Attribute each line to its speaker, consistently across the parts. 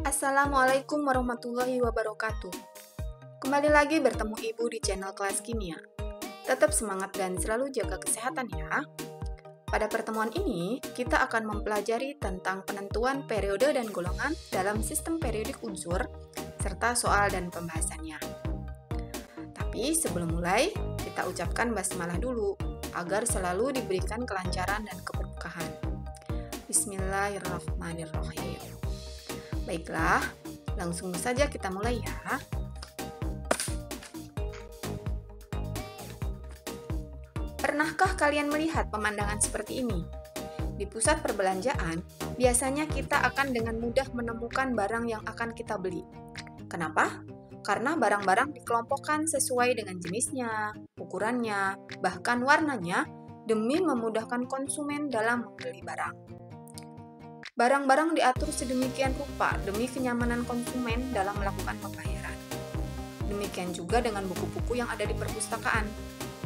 Speaker 1: Assalamualaikum warahmatullahi wabarakatuh. Kembali lagi bertemu Ibu di channel kelas kimia. Tetap semangat dan selalu jaga kesehatan ya. Pada pertemuan ini, kita akan mempelajari tentang penentuan periode dan golongan dalam sistem periodik unsur, serta soal dan pembahasannya. Tapi sebelum mulai, kita ucapkan basmalah dulu, agar selalu diberikan kelancaran dan keberkahan. Bismillahirrahmanirrahim. Baiklah, langsung saja kita mulai ya. Pernahkah kalian melihat pemandangan seperti ini? Di pusat perbelanjaan, biasanya kita akan dengan mudah menemukan barang yang akan kita beli. Kenapa? Karena barang-barang dikelompokkan sesuai dengan jenisnya, ukurannya, bahkan warnanya, demi memudahkan konsumen dalam membeli barang. Barang-barang diatur sedemikian rupa demi kenyamanan konsumen dalam melakukan pembayaran. Demikian juga dengan buku-buku yang ada di perpustakaan.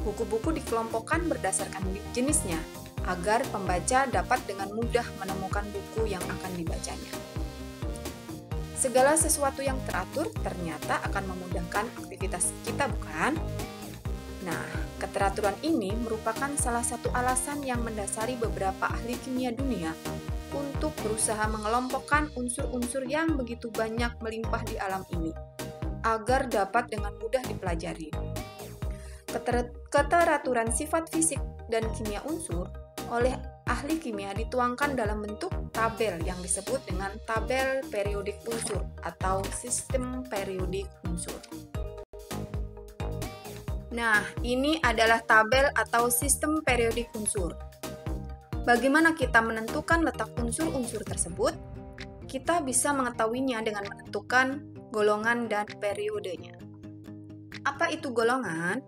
Speaker 1: Buku-buku dikelompokkan berdasarkan jenisnya, agar pembaca dapat dengan mudah menemukan buku yang akan dibacanya. Segala sesuatu yang teratur ternyata akan memudahkan aktivitas kita, bukan? Nah, keteraturan ini merupakan salah satu alasan yang mendasari beberapa ahli kimia dunia untuk berusaha mengelompokkan unsur-unsur yang begitu banyak melimpah di alam ini, agar dapat dengan mudah dipelajari. Keteraturan sifat fisik dan kimia unsur oleh ahli kimia dituangkan dalam bentuk tabel yang disebut dengan tabel periodik unsur atau sistem periodik unsur. Nah, ini adalah tabel atau sistem periodik unsur. Bagaimana kita menentukan letak unsur-unsur tersebut? Kita bisa mengetahuinya dengan menentukan golongan dan periodenya. Apa itu golongan?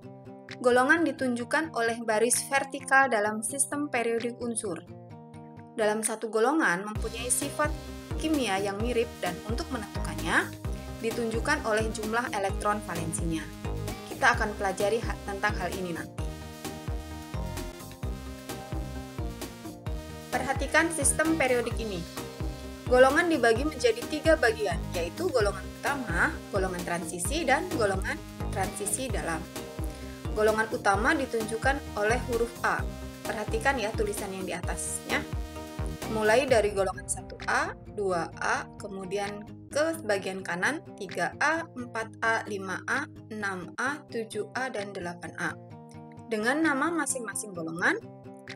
Speaker 1: Golongan ditunjukkan oleh baris vertikal dalam sistem periodik unsur. Dalam satu golongan mempunyai sifat kimia yang mirip dan untuk menentukannya ditunjukkan oleh jumlah elektron valensinya. Kita akan pelajari tentang hal ini nanti. Perhatikan sistem periodik ini. Golongan dibagi menjadi 3 bagian, yaitu golongan utama, golongan transisi, dan golongan transisi dalam. Golongan utama ditunjukkan oleh huruf A. Perhatikan ya tulisan yang di atasnya. Mulai dari golongan 1A, 2A, kemudian ke bagian kanan 3A, 4A, 5A, 6A, 7A, dan 8A. Dengan nama masing-masing golongan.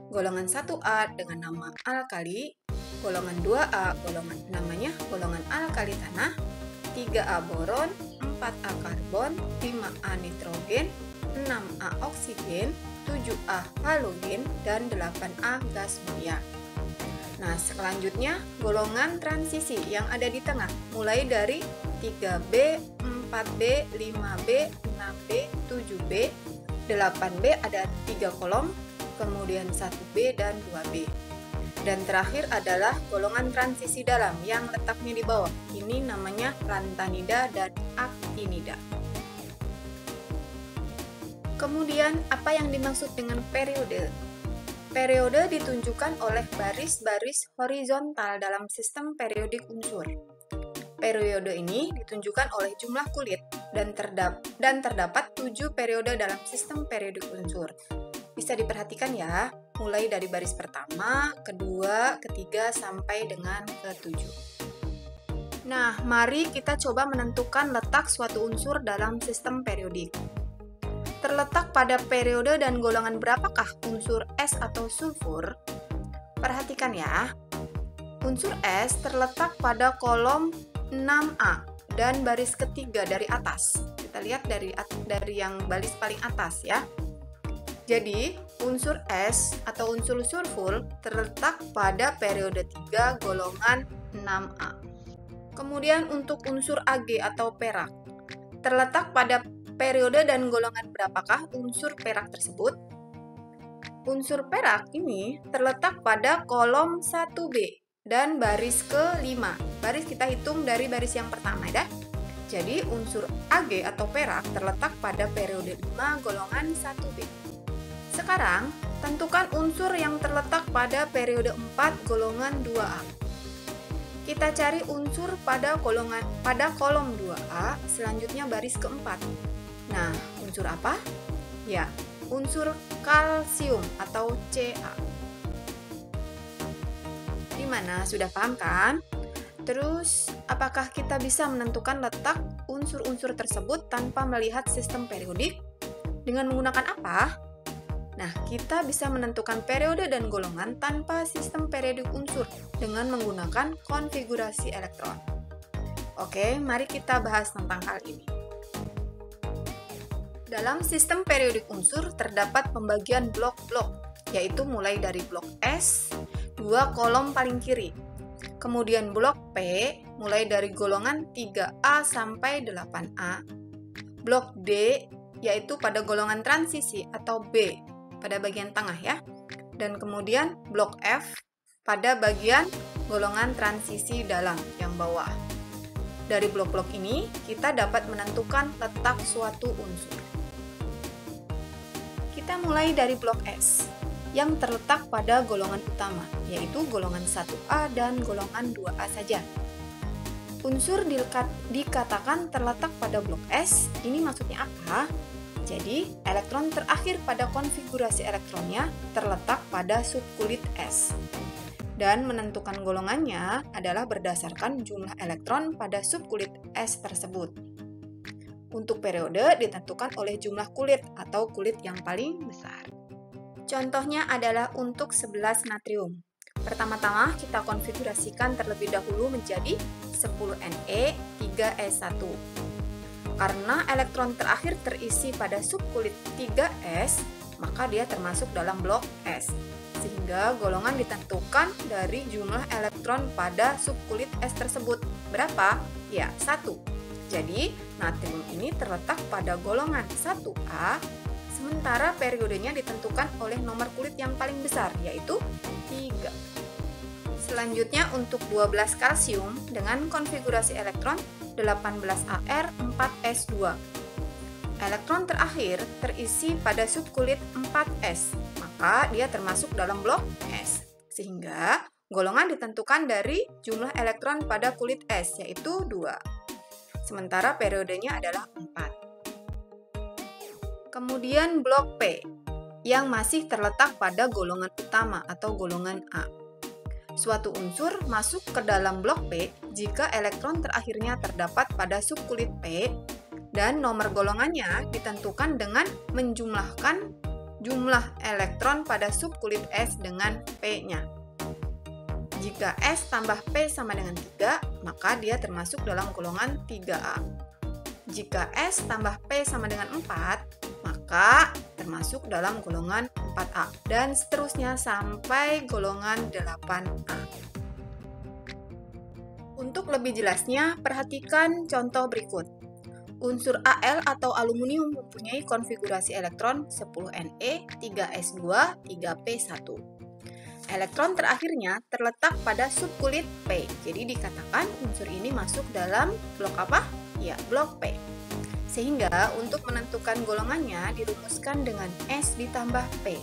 Speaker 1: Golongan 1A dengan nama alkali, golongan 2A namanya golongan alkali tanah, 3A boron, 4A karbon, 5A nitrogen, 6A oksigen, 7A halogen, dan 8A gas mulia. Nah, selanjutnya golongan transisi yang ada di tengah, mulai dari 3B, 4B, 5B, 6B, 7B, 8B ada 3 kolom, kemudian 1B dan 2B. Dan terakhir adalah golongan transisi dalam yang letaknya di bawah. Ini namanya lantanida dan aktinida. Kemudian, apa yang dimaksud dengan periode? Periode ditunjukkan oleh baris-baris horizontal dalam sistem periodik unsur. Periode ini ditunjukkan oleh jumlah kulit dan terdapat 7 periode dalam sistem periodik unsur. Bisa diperhatikan ya, mulai dari baris pertama, kedua, ketiga, sampai dengan ke-7. Nah, mari kita coba menentukan letak suatu unsur dalam sistem periodik. Terletak pada periode dan golongan berapakah unsur S atau sulfur? Perhatikan ya, unsur S terletak pada kolom 6A dan baris ketiga dari atas. Kita lihat dari yang baris paling atas ya. Jadi, unsur S atau unsur sulfur terletak pada periode 3 golongan 6A. Kemudian untuk unsur Ag atau perak, terletak pada periode dan golongan berapakah unsur perak tersebut? Unsur perak ini terletak pada kolom 1B dan baris ke-5. Baris kita hitung dari baris yang pertama ya. Jadi, unsur Ag atau perak terletak pada periode 5 golongan 1B. Sekarang, tentukan unsur yang terletak pada periode 4 golongan 2A. Kita cari unsur pada kolom 2A, selanjutnya baris keempat. Nah, unsur apa? Ya, unsur kalsium atau Ca. Gimana? Sudah paham kan? Terus, apakah kita bisa menentukan letak unsur-unsur tersebut tanpa melihat sistem periodik? Dengan menggunakan apa? Nah, kita bisa menentukan periode dan golongan tanpa sistem periodik unsur dengan menggunakan konfigurasi elektron. Oke, mari kita bahas tentang hal ini. Dalam sistem periodik unsur terdapat pembagian blok-blok, yaitu mulai dari blok S, 2 kolom paling kiri. Kemudian blok P mulai dari golongan 3A sampai 8A. Blok D yaitu pada golongan transisi atau B pada bagian tengah ya. Dan kemudian blok F pada bagian golongan transisi dalam yang bawah. Dari blok-blok ini kita dapat menentukan letak suatu unsur. Kita mulai dari blok S yang terletak pada golongan utama, yaitu golongan 1A dan golongan 2A saja. Unsur dikatakan terletak pada blok S, ini maksudnya apa? Jadi, elektron terakhir pada konfigurasi elektronnya terletak pada subkulit S. Dan menentukan golongannya adalah berdasarkan jumlah elektron pada subkulit S tersebut. Untuk periode ditentukan oleh jumlah kulit atau kulit yang paling besar. Contohnya adalah untuk 11 natrium. Pertama-tama kita konfigurasikan terlebih dahulu menjadi 10 Ne 3S1. Karena elektron terakhir terisi pada subkulit 3S, maka dia termasuk dalam blok S. Sehingga golongan ditentukan dari jumlah elektron pada subkulit S tersebut. Berapa? Ya, 1. Jadi, natrium ini terletak pada golongan 1A, sementara periodenya ditentukan oleh nomor kulit yang paling besar, yaitu 3. Selanjutnya untuk 12 kalsium dengan konfigurasi elektron 18Ar 4S2. Elektron terakhir terisi pada subkulit 4S, maka dia termasuk dalam blok S. Sehingga golongan ditentukan dari jumlah elektron pada kulit S, yaitu 2. Sementara periodenya adalah 4. Kemudian blok P, yang masih terletak pada golongan utama atau golongan A. Suatu unsur masuk ke dalam blok P jika elektron terakhirnya terdapat pada subkulit P dan nomor golongannya ditentukan dengan menjumlahkan jumlah elektron pada subkulit S dengan P-nya. Jika S tambah P sama dengan 3, maka dia termasuk dalam golongan 3A. Jika S tambah P sama dengan 4, maka termasuk dalam golongan 4A, dan seterusnya sampai golongan 8A. Untuk lebih jelasnya, perhatikan contoh berikut. Unsur Al atau aluminium mempunyai konfigurasi elektron 10Ne, 3S2, 3P1. Elektron terakhirnya terletak pada subkulit P, jadi dikatakan unsur ini masuk dalam blok apa? Ya, blok P. Sehingga untuk menentukan golongannya dirumuskan dengan S ditambah P.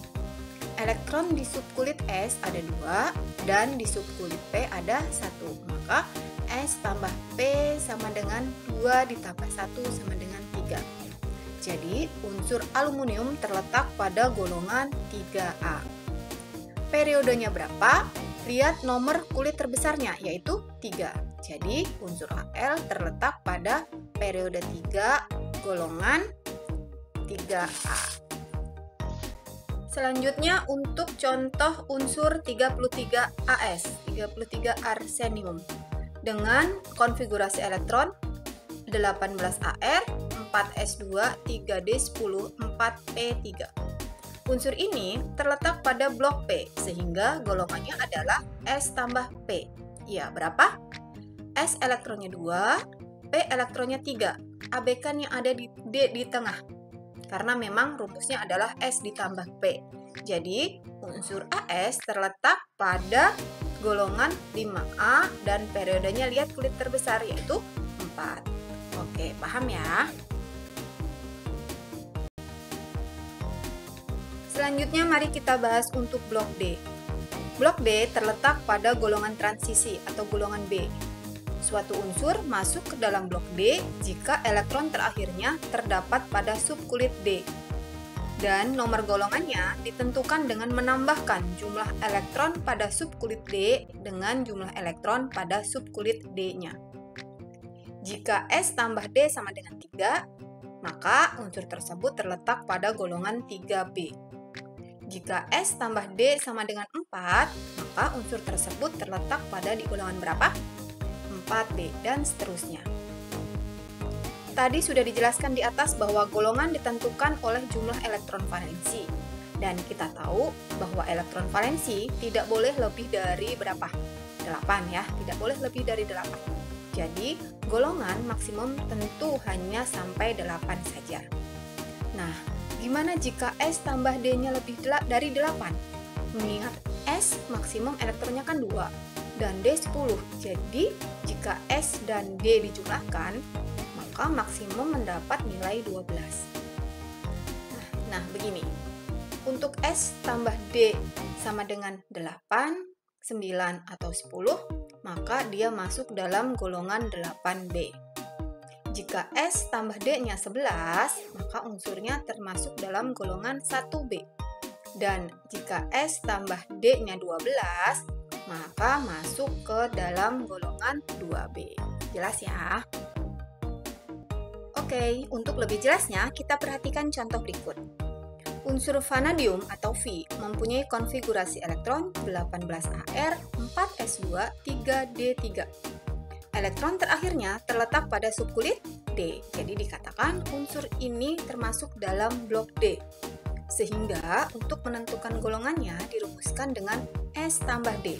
Speaker 1: Elektron di subkulit S ada 2 dan di subkulit P ada 1. Maka S tambah P sama dengan 2 ditambah 1 sama dengan 3. Jadi unsur aluminium terletak pada golongan 3A. Periodenya berapa? Lihat nomor kulit terbesarnya, yaitu 3. Jadi, unsur Al terletak pada periode 3, golongan 3A. Selanjutnya, untuk contoh unsur 33As, 33 arsenium, dengan konfigurasi elektron 18Ar, 4S2, 3D10, 4P3. Unsur ini terletak pada blok P, sehingga golongannya adalah S tambah P. Ya, berapa? S elektronnya 2, P elektronnya 3. Abaikan yang ada di D di tengah. Karena memang rumusnya adalah S ditambah P. Jadi, unsur AS terletak pada golongan 5A dan periodenya lihat kulit terbesar, yaitu 4. Oke, paham ya? Selanjutnya mari kita bahas untuk blok D. Blok D terletak pada golongan transisi atau golongan B. Suatu unsur masuk ke dalam blok D jika elektron terakhirnya terdapat pada subkulit D. Dan nomor golongannya ditentukan dengan menambahkan jumlah elektron pada subkulit D dengan jumlah elektron pada subkulit D-nya. Jika S tambah D sama dengan 3, maka unsur tersebut terletak pada golongan 3B. Jika S tambah D sama dengan 4, maka unsur tersebut terletak pada di golongan berapa? 4B, dan seterusnya. Tadi sudah dijelaskan di atas bahwa golongan ditentukan oleh jumlah elektron valensi. Dan kita tahu bahwa elektron valensi tidak boleh lebih dari berapa? 8 ya, tidak boleh lebih dari 8. Jadi, golongan maksimum tentu hanya sampai 8 saja. Nah, gimana jika S tambah D-nya lebih dari 8? Mengingat S maksimum elektronnya kan 2 dan D 10. Jadi, jika S dan D dijumlahkan, maka maksimum mendapat nilai 12. Nah, begini. Untuk S tambah D sama dengan 8, 9, atau 10, maka dia masuk dalam golongan 8B. Jika S tambah D-nya 11, maka unsurnya termasuk dalam golongan 1B. Dan jika S tambah D-nya 12, maka masuk ke dalam golongan 2B. Jelas ya? Oke, untuk lebih jelasnya, kita perhatikan contoh berikut. Unsur vanadium atau V mempunyai konfigurasi elektron 18Ar, 4s2, 3d3. Elektron terakhirnya terletak pada subkulit D, jadi dikatakan unsur ini termasuk dalam blok D. Sehingga untuk menentukan golongannya dirumuskan dengan S tambah D.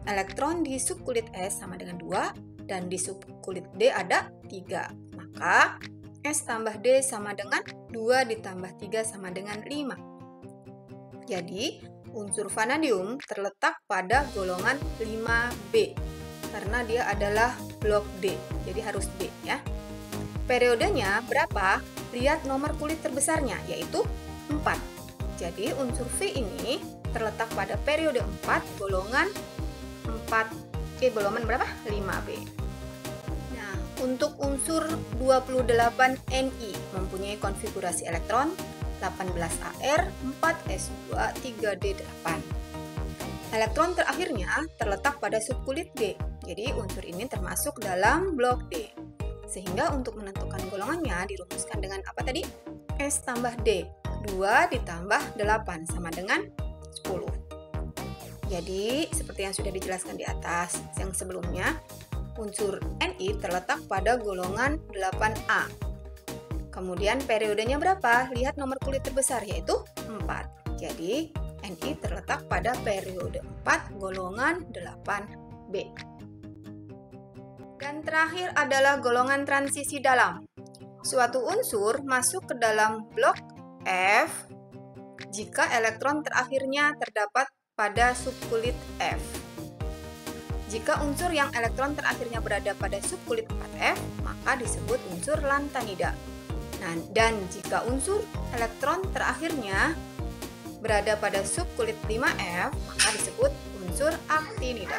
Speaker 1: Elektron di subkulit S sama dengan 2, dan di subkulit D ada 3. Maka S tambah D sama dengan 2 ditambah 3 sama dengan 5. Jadi, unsur vanadium terletak pada golongan 5B, karena dia adalah blok D, jadi harus B ya. Periodenya berapa? Lihat nomor kulit terbesarnya, yaitu 4. Jadi, unsur V ini terletak pada periode 4, golongan golongan berapa? 5B. Untuk unsur 28Ni mempunyai konfigurasi elektron 18Ar, 4s2, 3d8. Elektron terakhirnya terletak pada subkulit D, jadi unsur ini termasuk dalam blok D. Sehingga untuk menentukan golongannya dirumuskan dengan apa tadi? S tambah D, 2 ditambah 8 sama dengan 10. Jadi, seperti yang sudah dijelaskan di atas, yang sebelumnya, unsur Ni terletak pada golongan 8A. Kemudian periodenya berapa? Lihat nomor kulit terbesar, yaitu 4. Jadi, Ni terletak pada periode 4, golongan 8B. Dan terakhir adalah golongan transisi dalam. Suatu unsur masuk ke dalam blok F jika elektron terakhirnya terdapat pada subkulit F. Jika unsur yang elektron terakhirnya berada pada subkulit 4F, maka disebut unsur lantanida. Nah, dan jika unsur elektron terakhirnya berada pada subkulit 5F, maka disebut unsur aktinida.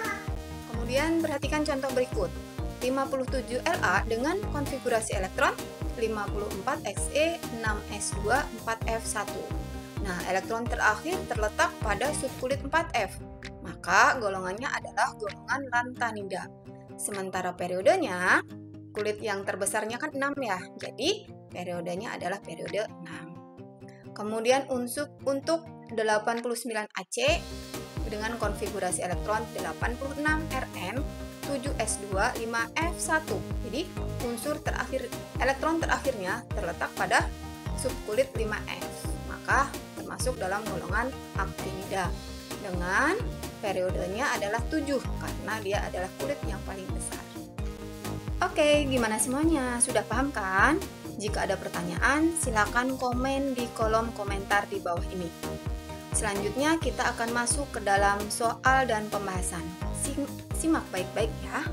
Speaker 1: Kemudian perhatikan contoh berikut. 57La dengan konfigurasi elektron 54Xe, 6s2, 4f1. Nah, elektron terakhir terletak pada subkulit 4F. Maka golongannya adalah golongan lantanida. Sementara periodenya, kulit yang terbesarnya kan 6 ya. Jadi, periodenya adalah periode 6. Kemudian untuk 89Ac dengan konfigurasi elektron 86Rn, 7s2, 5f1. Jadi, unsur terakhir elektron terakhirnya terletak pada subkulit 5f. Maka termasuk dalam golongan aktinida. Dengan periodenya adalah 7 karena dia adalah kulit yang paling besar. Oke, gimana semuanya? Sudah paham kan? Jika ada pertanyaan, silakan komen di kolom komentar di bawah ini. Selanjutnya kita akan masuk ke dalam soal dan pembahasan. Simak baik-baik ya.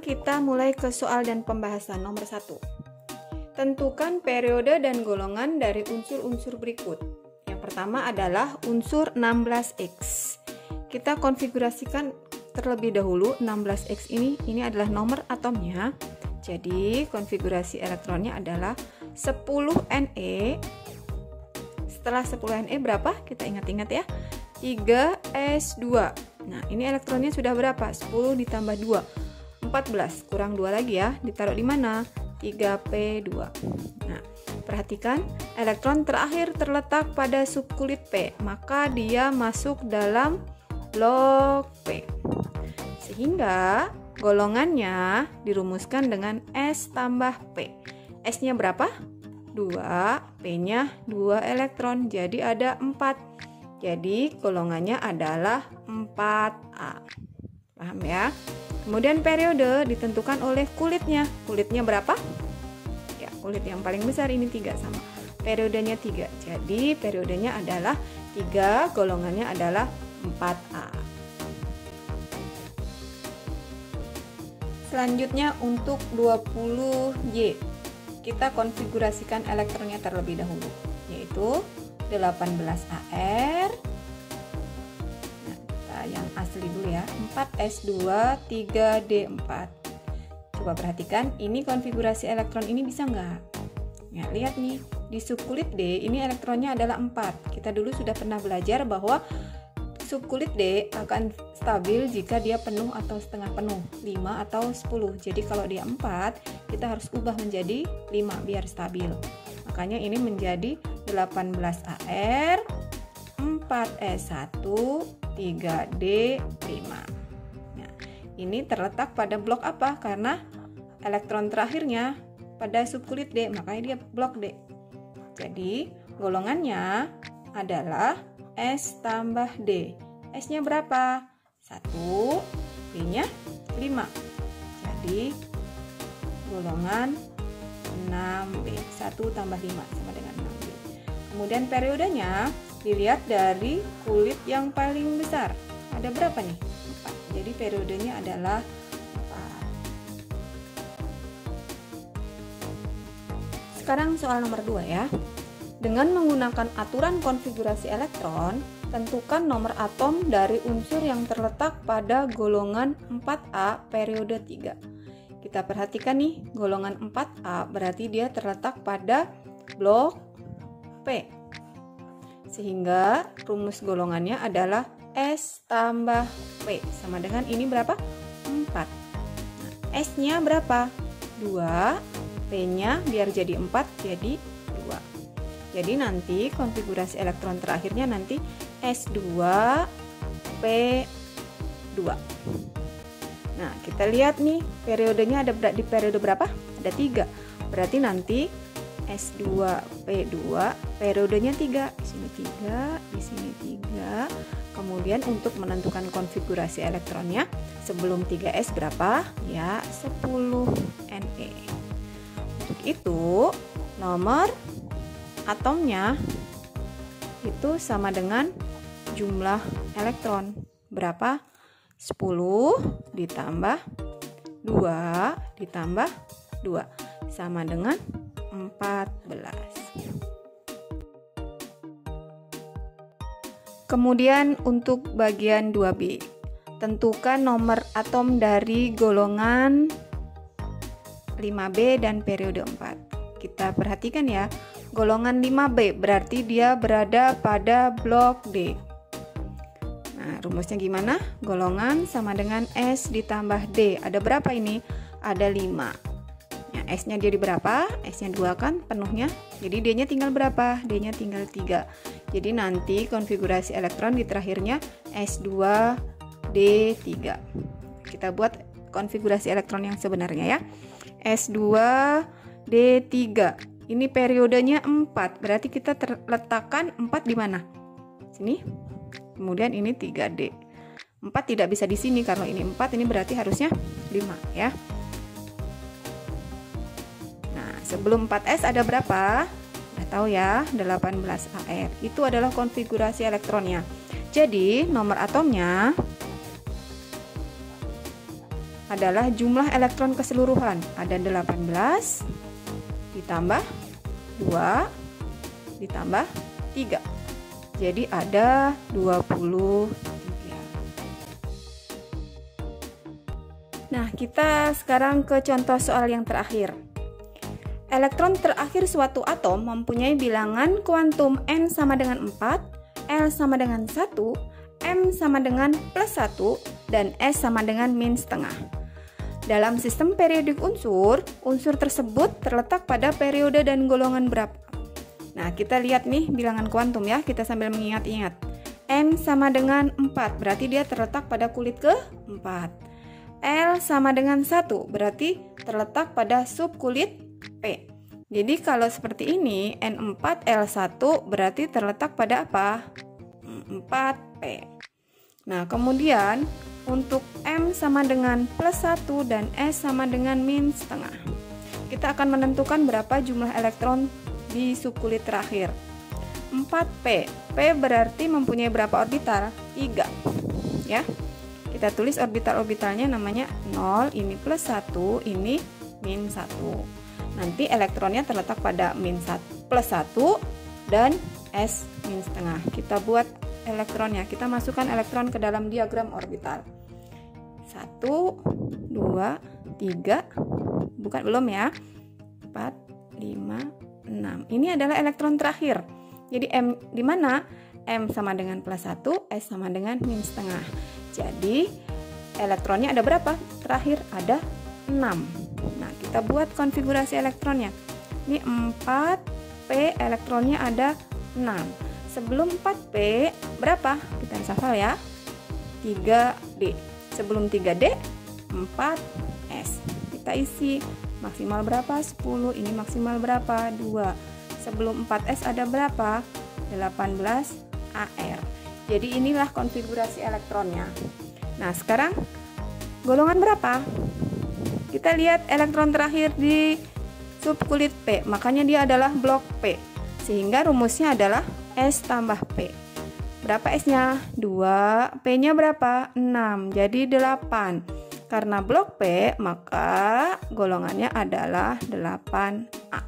Speaker 1: kita mulai ke soal dan pembahasan nomor 1. Tentukan periode dan golongan dari unsur-unsur berikut. Yang pertama adalah unsur 16X. Kita konfigurasikan terlebih dahulu 16X ini adalah nomor atomnya. Jadi konfigurasi elektronnya adalah 10Ne. Setelah 10Ne berapa? Kita ingat-ingat ya. 3S2. Nah, ini elektronnya sudah berapa? 10 ditambah 2. 14. Kurang 2 lagi ya. Ditaruh di mana? 3P2. Nah, perhatikan elektron terakhir terletak pada subkulit P, maka dia masuk dalam blok P. Sehingga golongannya dirumuskan dengan S tambah P. S-nya berapa? 2, P-nya 2 elektron, jadi ada 4. Jadi golongannya adalah 4A. Paham ya? Kemudian periode ditentukan oleh kulitnya. Kulitnya berapa? Ya, kulit yang paling besar ini 3 sama. Periodenya 3. Jadi periodenya adalah 3, golongannya adalah 4A. Selanjutnya untuk 20Y. Kita konfigurasikan elektronnya terlebih dahulu, yaitu 18AR. Yang asli dulu ya, 4S2 3D4. Coba perhatikan, ini konfigurasi elektron ini bisa nggak? Ya, lihat nih, di subkulit D ini elektronnya adalah 4. Kita dulu sudah pernah belajar bahwa subkulit D akan stabil jika dia penuh atau setengah penuh, 5 atau 10. Jadi kalau dia 4, kita harus ubah menjadi 5 biar stabil. Makanya ini menjadi 18AR 4S1 3D5. Nah, ini terletak pada blok apa? Karena elektron terakhirnya pada subkulit D, makanya dia blok D. Jadi, golongannya adalah S tambah D. S-nya berapa? 1, B-nya 5. Jadi, golongan 6B. 1 tambah 5 sama dengan 6B. Kemudian periodenya dilihat dari kulit yang paling besar. Ada berapa nih? 4. Jadi periodenya adalah 4. Sekarang soal nomor 2 ya. Dengan menggunakan aturan konfigurasi elektron, tentukan nomor atom dari unsur yang terletak pada golongan 4A periode 3. Kita perhatikan nih, golongan 4A berarti dia terletak pada blok P. Sehingga rumus golongannya adalah S tambah P. Sama dengan ini berapa? 4. Nah, S-nya berapa? 2. P-nya biar jadi 4 jadi 2. Jadi nanti konfigurasi elektron terakhirnya nanti S2 P2. Nah, kita lihat nih periodenya ada di periode berapa? Ada 3. Berarti nanti S2P2 periodenya 3. Di sini 3, di sini 3. Kemudian untuk menentukan konfigurasi elektronnya sebelum 3S berapa? Ya, 10Ne. Untuk itu nomor atomnya itu sama dengan jumlah elektron. Berapa? 10 ditambah 2 ditambah 2 sama dengan 14. Kemudian untuk bagian 2B, tentukan nomor atom dari golongan 5B dan periode 4. Kita perhatikan ya, golongan 5B berarti dia berada pada blok D. Nah, rumusnya gimana? Golongan sama dengan S ditambah D. Ada berapa ini? Ada 5. Ya, S-nya jadi berapa? S-nya 2 kan penuhnya. Jadi D-nya tinggal berapa? D-nya tinggal 3. Jadi nanti konfigurasi elektron di terakhirnya S2D3. Kita buat konfigurasi elektron yang sebenarnya ya. S2D3. Ini periodenya 4. Berarti kita letakkan 4 di mana? Sini. Kemudian ini 3D. 4 tidak bisa di sini karena ini 4, ini berarti harusnya 5 ya. Nah, sebelum 4S ada berapa? Udah tahu ya, 18AR. Itu adalah konfigurasi elektronnya. Jadi, nomor atomnya adalah jumlah elektron keseluruhan. Ada 18 ditambah 2 ditambah 3. Jadi ada 23. Nah, kita sekarang ke contoh soal yang terakhir. Elektron terakhir suatu atom mempunyai bilangan kuantum n sama dengan 4, L sama dengan 1, M sama dengan plus 1, dan S sama dengan min setengah. Dalam sistem periodik unsur, unsur tersebut terletak pada periode dan golongan berapa? Nah, kita lihat nih bilangan kuantum ya, kita sambil mengingat-ingat. M sama dengan 4, berarti dia terletak pada kulit ke-4. L sama dengan 1, berarti terletak pada subkulit P. Jadi kalau seperti ini, N4, L1 berarti terletak pada apa? 4P. Nah, kemudian untuk M sama dengan plus 1 dan S sama dengan min setengah. Kita akan menentukan berapa jumlah elektron di subkulit terakhir. 4P. P berarti mempunyai berapa orbital? 3. Ya. Kita tulis orbital-orbitalnya namanya 0, ini plus 1, ini min 1. Nanti elektronnya terletak pada plus 1 dan S min setengah. Kita buat elektronnya, kita masukkan elektron ke dalam diagram orbital. 1, 2, 3, belum ya, 4, 5, 6. Ini adalah elektron terakhir. Jadi M di mana? M sama dengan plus 1, S sama dengan min setengah. Jadi elektronnya ada berapa? Terakhir ada 6. Nah, kita buat konfigurasi elektronnya. Ini 4P, elektronnya ada 6. Sebelum 4P berapa? Kita hafal ya. 3D. Sebelum 3D 4S. Kita isi maksimal berapa? 10. Ini maksimal berapa? 2. Sebelum 4S ada berapa? 18 AR. Jadi inilah konfigurasi elektronnya. Nah, sekarang golongan berapa? Kita lihat elektron terakhir di subkulit P, makanya dia adalah blok P. Sehingga rumusnya adalah S tambah P. Berapa S-nya? 2. P-nya berapa? 6. Jadi 8. Karena blok P, maka golongannya adalah 8A.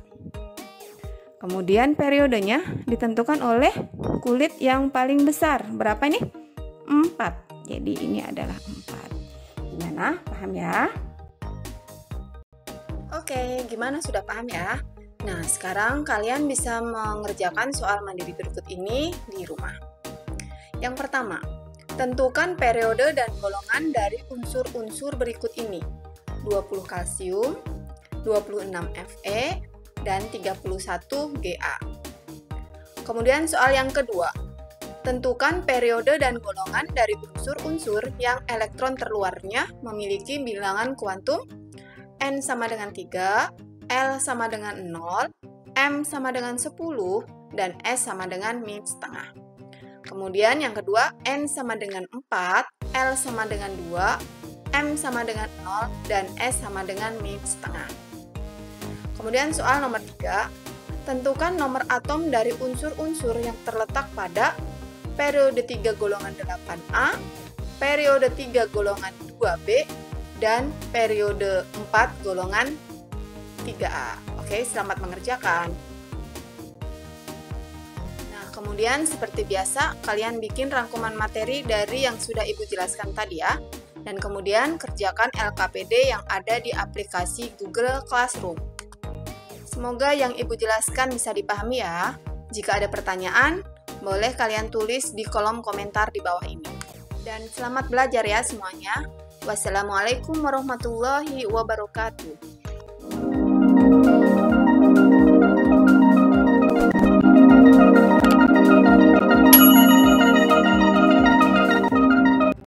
Speaker 1: Kemudian periodenya ditentukan oleh kulit yang paling besar. Berapa nih? 4. Jadi ini adalah 4. Gimana? Paham ya?
Speaker 2: Oke, gimana, sudah paham ya? Nah, sekarang kalian bisa mengerjakan soal mandiri berikut ini di rumah. Yang pertama, tentukan periode dan golongan dari unsur-unsur berikut ini. 20 kalsium, 26 Fe, dan 31 Ga. Kemudian soal yang kedua, tentukan periode dan golongan dari unsur-unsur yang elektron terluarnya memiliki bilangan kuantum N sama dengan 3, L sama dengan 0, M sama dengan 10, dan S sama dengan min setengah. Kemudian yang kedua, N sama dengan 4, L sama dengan 2, M sama dengan 0, dan S sama dengan min setengah. Kemudian soal nomor 3, tentukan nomor atom dari unsur-unsur yang terletak pada periode 3 golongan 8A, periode 3 golongan 2B, dan periode 4 golongan 3A. Oke, selamat mengerjakan. Nah, kemudian seperti biasa, kalian bikin rangkuman materi dari yang sudah Ibu jelaskan tadi ya. Dan kemudian kerjakan LKPD yang ada di aplikasi Google Classroom. Semoga yang Ibu jelaskan bisa dipahami ya. Jika ada pertanyaan, boleh kalian tulis di kolom komentar di bawah ini. Dan selamat belajar ya semuanya. Wassalamualaikum warahmatullahi wabarakatuh.